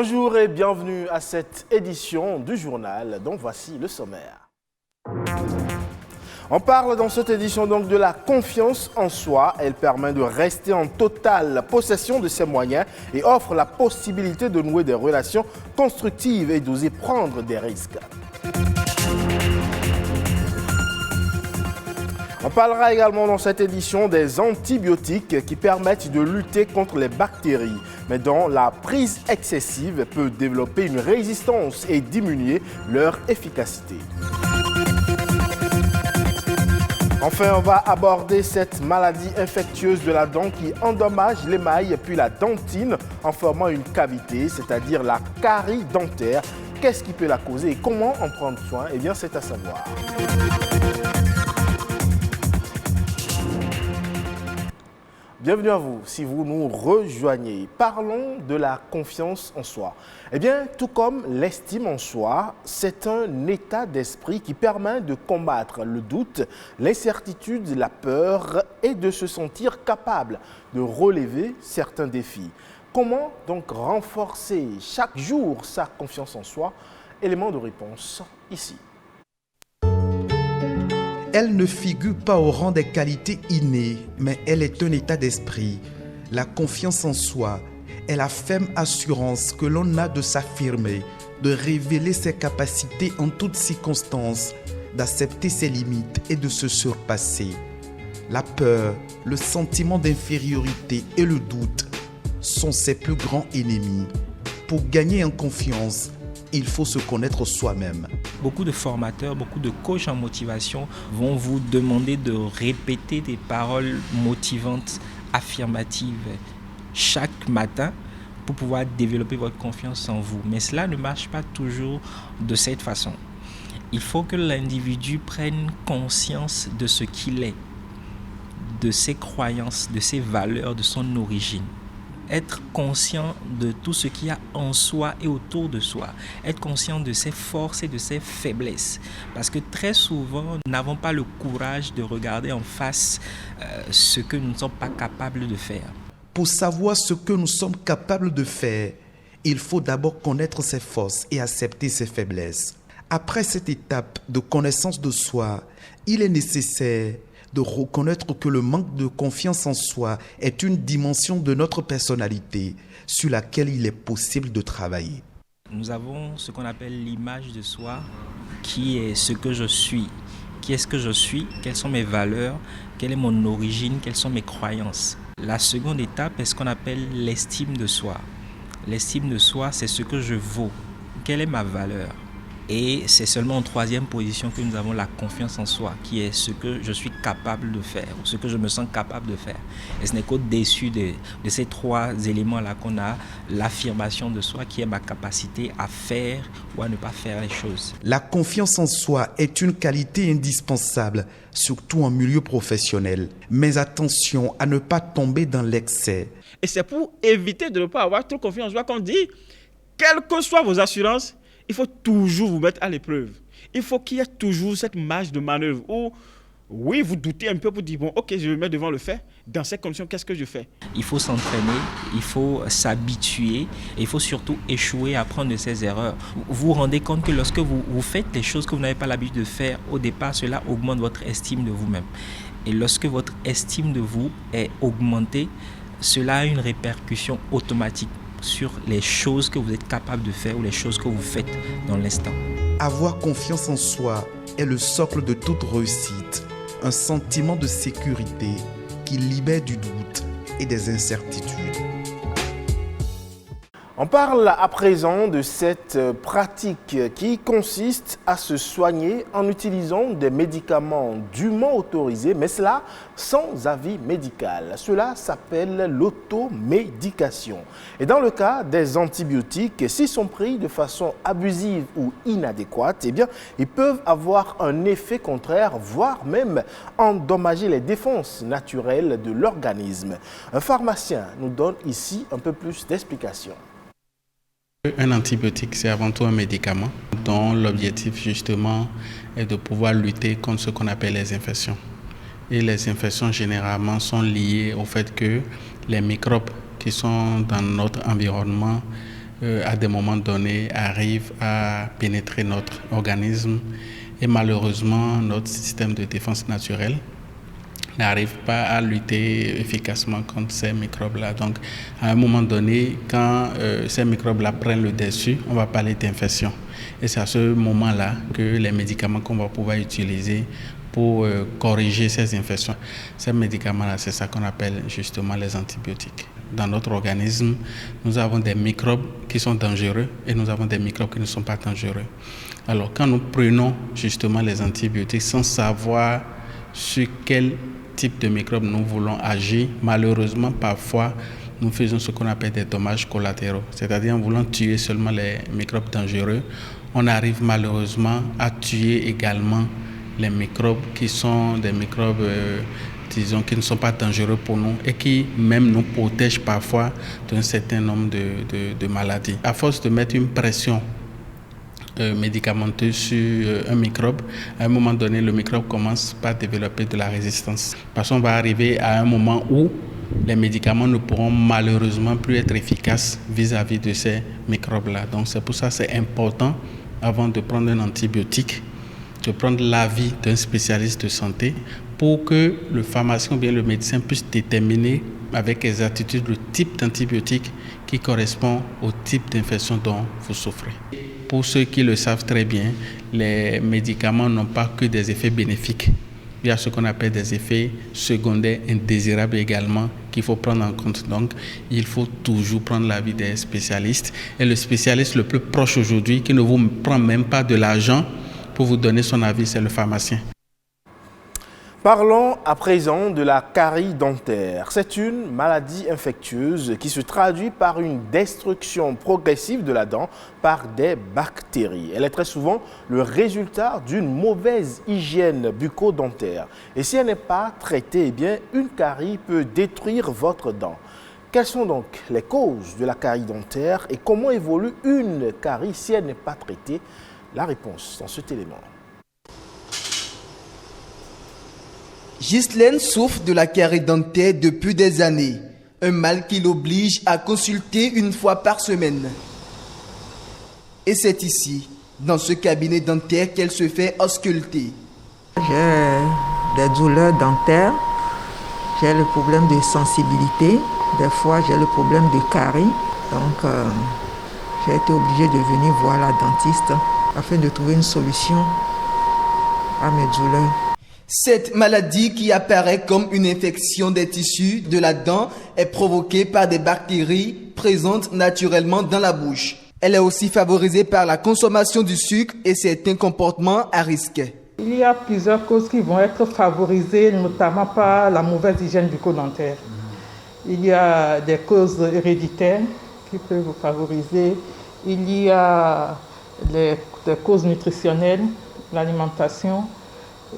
Bonjour et bienvenue à cette édition du journal dont voici le sommaire. On parle dans cette édition donc de la confiance en soi. Elle permet de rester en totale possession de ses moyens et offre la possibilité de nouer des relations constructives et d'oser prendre des risques. On parlera également dans cette édition des antibiotiques qui permettent de lutter contre les bactéries, mais dont la prise excessive peut développer une résistance et diminuer leur efficacité. Enfin, on va aborder cette maladie infectieuse de la dent qui endommage l'émail puis la dentine en formant une cavité, c'est-à-dire la carie dentaire. Qu'est-ce qui peut la causer et comment en prendre soin? Eh bien, c'est à savoir. Bienvenue à vous, si vous nous rejoignez. Parlons de la confiance en soi. Eh bien, tout comme l'estime en soi, c'est un état d'esprit qui permet de combattre le doute, l'incertitude, la peur et de se sentir capable de relever certains défis. Comment donc renforcer chaque jour sa confiance en soi? Élément de réponse ici. Elle ne figure pas au rang des qualités innées, mais elle est un état d'esprit. La confiance en soi est la ferme assurance que l'on a de s'affirmer, de révéler ses capacités en toutes circonstances, d'accepter ses limites et de se surpasser. La peur, le sentiment d'infériorité et le doute sont ses plus grands ennemis. Pour gagner en confiance, il faut se connaître soi-même. Beaucoup de formateurs, beaucoup de coachs en motivation vont vous demander de répéter des paroles motivantes, affirmatives chaque matin pour pouvoir développer votre confiance en vous. Mais cela ne marche pas toujours de cette façon. Il faut que l'individu prenne conscience de ce qu'il est, de ses croyances, de ses valeurs, de son origine. Être conscient de tout ce qu'il y a en soi et autour de soi. Être conscient de ses forces et de ses faiblesses. Parce que très souvent, nous n'avons pas le courage de regarder en face ce que nous ne sommes pas capables de faire. Pour savoir ce que nous sommes capables de faire, il faut d'abord connaître ses forces et accepter ses faiblesses. Après cette étape de connaissance de soi, il est nécessaire de reconnaître que le manque de confiance en soi est une dimension de notre personnalité sur laquelle il est possible de travailler. Nous avons ce qu'on appelle l'image de soi, qui est ce que je suis. Qui est-ce que je suis? Quelles sont mes valeurs? Quelle est mon origine? Quelles sont mes croyances? La seconde étape est ce qu'on appelle l'estime de soi. L'estime de soi, c'est ce que je vaux. Quelle est ma valeur? Et c'est seulement en troisième position que nous avons la confiance en soi, qui est ce que je suis capable de faire, ou ce que je me sens capable de faire. Et ce n'est qu'au-dessus de ces trois éléments-là qu'on a l'affirmation de soi, qui est ma capacité à faire ou à ne pas faire les choses. La confiance en soi est une qualité indispensable, surtout en milieu professionnel. Mais attention à ne pas tomber dans l'excès. Et c'est pour éviter de ne pas avoir trop confiance en soi qu'on dit, quelles que soient vos assurances, il faut toujours vous mettre à l'épreuve. Il faut qu'il y ait toujours cette marge de manœuvre où, oui, vous doutez un peu pour dire, bon, ok, je me mets devant le fait. Dans ces conditions, qu'est-ce que je fais? Il faut s'entraîner, il faut s'habituer, et il faut surtout échouer à apprendre de ses erreurs. Vous vous rendez compte que lorsque vous faites les choses que vous n'avez pas l'habitude de faire, au départ, cela augmente votre estime de vous-même. Et lorsque votre estime de vous est augmentée, cela a une répercussion automatique sur les choses que vous êtes capable de faire ou les choses que vous faites dans l'instant. Avoir confiance en soi est le socle de toute réussite, un sentiment de sécurité qui libère du doute et des incertitudes. On parle à présent de cette pratique qui consiste à se soigner en utilisant des médicaments dûment autorisés, mais cela sans avis médical. Cela s'appelle l'automédication. Et dans le cas des antibiotiques, s'ils sont pris de façon abusive ou inadéquate, eh bien, ils peuvent avoir un effet contraire, voire même endommager les défenses naturelles de l'organisme. Un pharmacien nous donne ici un peu plus d'explications. Un antibiotique, c'est avant tout un médicament dont l'objectif justement est de pouvoir lutter contre ce qu'on appelle les infections. Et les infections généralement sont liées au fait que les microbes qui sont dans notre environnement à des moments donnés, arrivent à pénétrer notre organisme et malheureusement, notre système de défense naturelle n'arrive pas à lutter efficacement contre ces microbes-là. Donc, à un moment donné, quand ces microbes-là prennent le dessus, on va parler d'infection. Et c'est à ce moment-là que les médicaments qu'on va pouvoir utiliser pour corriger ces infections, ces médicaments-là, c'est ça qu'on appelle justement les antibiotiques. Dans notre organisme, nous avons des microbes qui sont dangereux et nous avons des microbes qui ne sont pas dangereux. Alors, quand nous prenons justement les antibiotiques sans savoir sur quel type de microbes nous voulons agir, malheureusement, parfois, nous faisons ce qu'on appelle des dommages collatéraux. C'est-à-dire, en voulant tuer seulement les microbes dangereux, on arrive malheureusement à tuer également les microbes qui sont des microbes, disons, qui ne sont pas dangereux pour nous et qui même nous protègent parfois d'un certain nombre de maladies. À force de mettre une pression médicamenteuse sur un microbe, à un moment donné, le microbe commence par développer de la résistance. Parce qu'on va arriver à un moment où les médicaments ne pourront malheureusement plus être efficaces vis-à-vis de ces microbes-là. Donc c'est pour ça que c'est important, avant de prendre un antibiotique, de prendre l'avis d'un spécialiste de santé pour que le pharmacien ou bien le médecin puisse déterminer avec exactitude le type d'antibiotique qui correspond au type d'infection dont vous souffrez. Pour ceux qui le savent très bien, les médicaments n'ont pas que des effets bénéfiques. Il y a ce qu'on appelle des effets secondaires indésirables également qu'il faut prendre en compte. Donc, il faut toujours prendre l'avis des spécialistes. Et le spécialiste le plus proche aujourd'hui, qui ne vous prend même pas de l'argent pour vous donner son avis, c'est le pharmacien. Parlons à présent de la carie dentaire. C'est une maladie infectieuse qui se traduit par une destruction progressive de la dent par des bactéries. Elle est très souvent le résultat d'une mauvaise hygiène bucco-dentaire. Et si elle n'est pas traitée, eh bien, une carie peut détruire votre dent. Quelles sont donc les causes de la carie dentaire et comment évolue une carie si elle n'est pas traitée? La réponse dans cet élément. Ghislaine souffre de la carie dentaire depuis des années, un mal qui l'oblige à consulter une fois par semaine. Et c'est ici, dans ce cabinet dentaire, qu'elle se fait ausculter. J'ai des douleurs dentaires, j'ai le problème de sensibilité, des fois j'ai le problème de carie, donc j'ai été obligée de venir voir la dentiste afin de trouver une solution à mes douleurs. Cette maladie qui apparaît comme une infection des tissus de la dent est provoquée par des bactéries présentes naturellement dans la bouche. Elle est aussi favorisée par la consommation du sucre et certains comportements à risque. Il y a plusieurs causes qui vont être favorisées, notamment par la mauvaise hygiène bucco-dentaire. Il y a des causes héréditaires qui peuvent vous favoriser. Il y a des causes nutritionnelles, l'alimentation.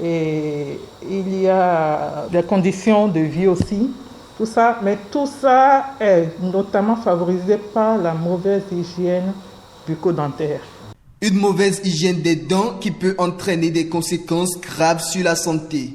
Et il y a des conditions de vie aussi, tout ça, mais tout ça est notamment favorisé par la mauvaise hygiène bucco-dentaire. Une mauvaise hygiène des dents qui peut entraîner des conséquences graves sur la santé.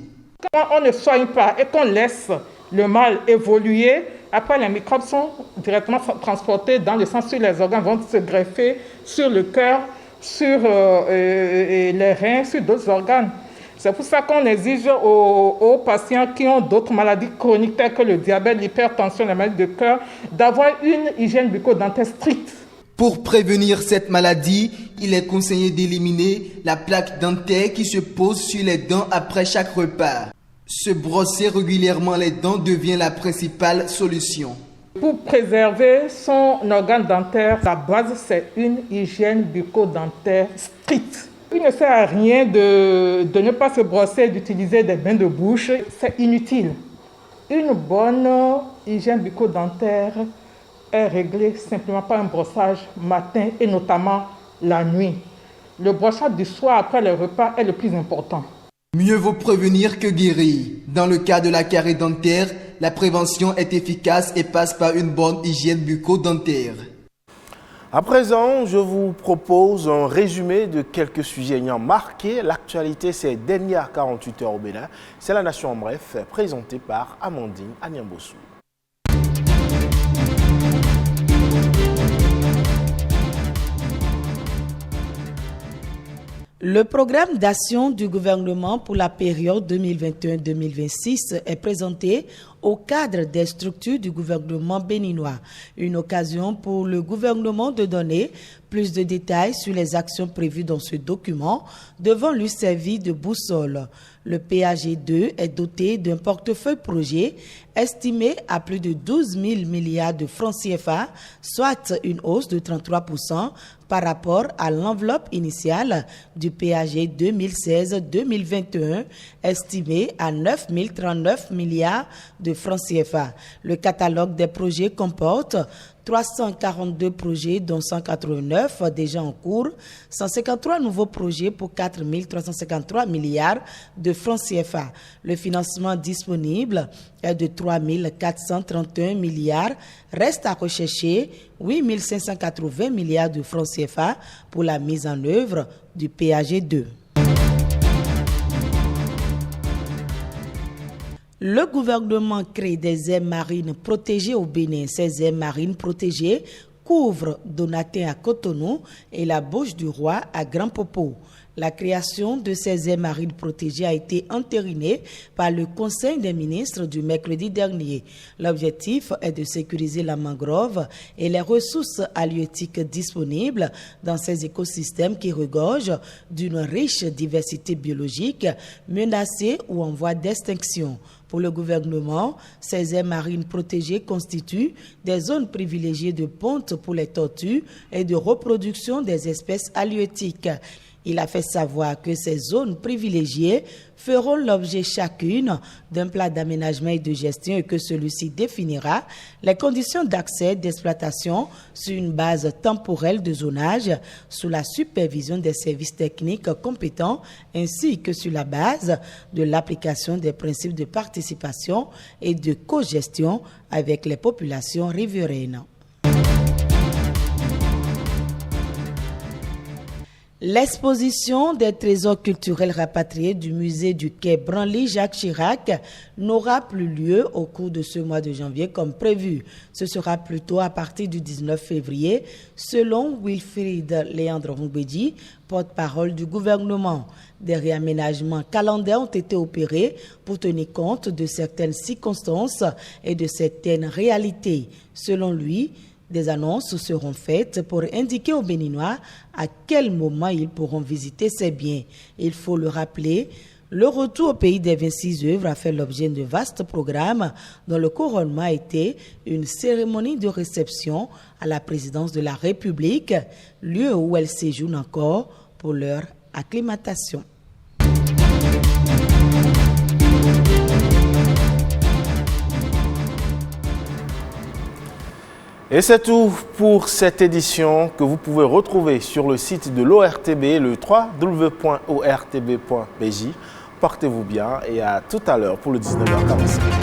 Quand on ne soigne pas et qu'on laisse le mal évoluer, après les microbes sont directement transportés dans le sang sur les organes, vont se greffer sur le cœur, sur les reins, sur d'autres organes. C'est pour ça qu'on exige aux patients qui ont d'autres maladies chroniques telles que le diabète, l'hypertension, la maladie de cœur, d'avoir une hygiène bucco-dentaire stricte. Pour prévenir cette maladie, il est conseillé d'éliminer la plaque dentaire qui se pose sur les dents après chaque repas. Se brosser régulièrement les dents devient la principale solution. Pour préserver son organe dentaire, la base, c'est une hygiène bucco-dentaire stricte. Il ne sert à rien de ne pas se brosser, d'utiliser des bains de bouche. C'est inutile. Une bonne hygiène bucco-dentaire est réglée simplement par un brossage matin et notamment la nuit. Le brossage du soir après le repas est le plus important. Mieux vaut prévenir que guérir. Dans le cas de la carie dentaire, la prévention est efficace et passe par une bonne hygiène bucco-dentaire. À présent, je vous propose un résumé de quelques sujets ayant marqué l'actualité ces dernières 48 heures au Bénin. C'est La Nation en bref, présentée par Amandine Anyambossou. Le programme d'action du gouvernement pour la période 2021-2026 est présenté au cadre des structures du gouvernement béninois. Une occasion pour le gouvernement de donner plus de détails sur les actions prévues dans ce document devant lui servir de boussole. Le PAG2 est doté d'un portefeuille projet estimé à plus de 12 000 milliards de francs CFA, soit une hausse de 33% par rapport à l'enveloppe initiale du PAG 2016-2021, estimée à 9 039 milliards de francs CFA. Le catalogue des projets comporte 342 projets, dont 189 déjà en cours, 153 nouveaux projets pour 4 353 milliards de francs CFA. Le financement disponible est de 3 431 milliards. Reste à rechercher 8 580 milliards de francs CFA pour la mise en œuvre du PAG2. Le gouvernement crée des aires marines protégées au Bénin. Ces aires marines protégées couvrent Donatin à Cotonou et la Bauge du Roi à Grand Popo. La création de ces aires marines protégées a été entérinée par le Conseil des ministres du mercredi dernier. L'objectif est de sécuriser la mangrove et les ressources halieutiques disponibles dans ces écosystèmes qui regorgent d'une riche diversité biologique menacée ou en voie d'extinction. Pour le gouvernement, ces aires marines protégées constituent des zones privilégiées de ponte pour les tortues et de reproduction des espèces halieutiques. Il a fait savoir que ces zones privilégiées feront l'objet chacune d'un plan d'aménagement et de gestion et que celui-ci définira les conditions d'accès d'exploitation sur une base temporelle de zonage sous la supervision des services techniques compétents ainsi que sur la base de l'application des principes de participation et de cogestion avec les populations riveraines. L'exposition des trésors culturels rapatriés du musée du quai Branly-Jacques Chirac n'aura plus lieu au cours de ce mois de janvier comme prévu. Ce sera plutôt à partir du 19 février, selon Wilfried Léandre Mbedi, porte-parole du gouvernement. Des réaménagements calendaires ont été opérés pour tenir compte de certaines circonstances et de certaines réalités. Selon lui, des annonces seront faites pour indiquer aux Béninois à quel moment ils pourront visiter ces biens. Il faut le rappeler, le retour au pays des 26 œuvres a fait l'objet de vastes programmes dont le couronnement a été une cérémonie de réception à la présidence de la République, lieu où elles séjournent encore pour leur acclimatation. Et c'est tout pour cette édition que vous pouvez retrouver sur le site de l'ORTB, le www.ortb.bj. Portez-vous bien et à tout à l'heure pour le 19h45.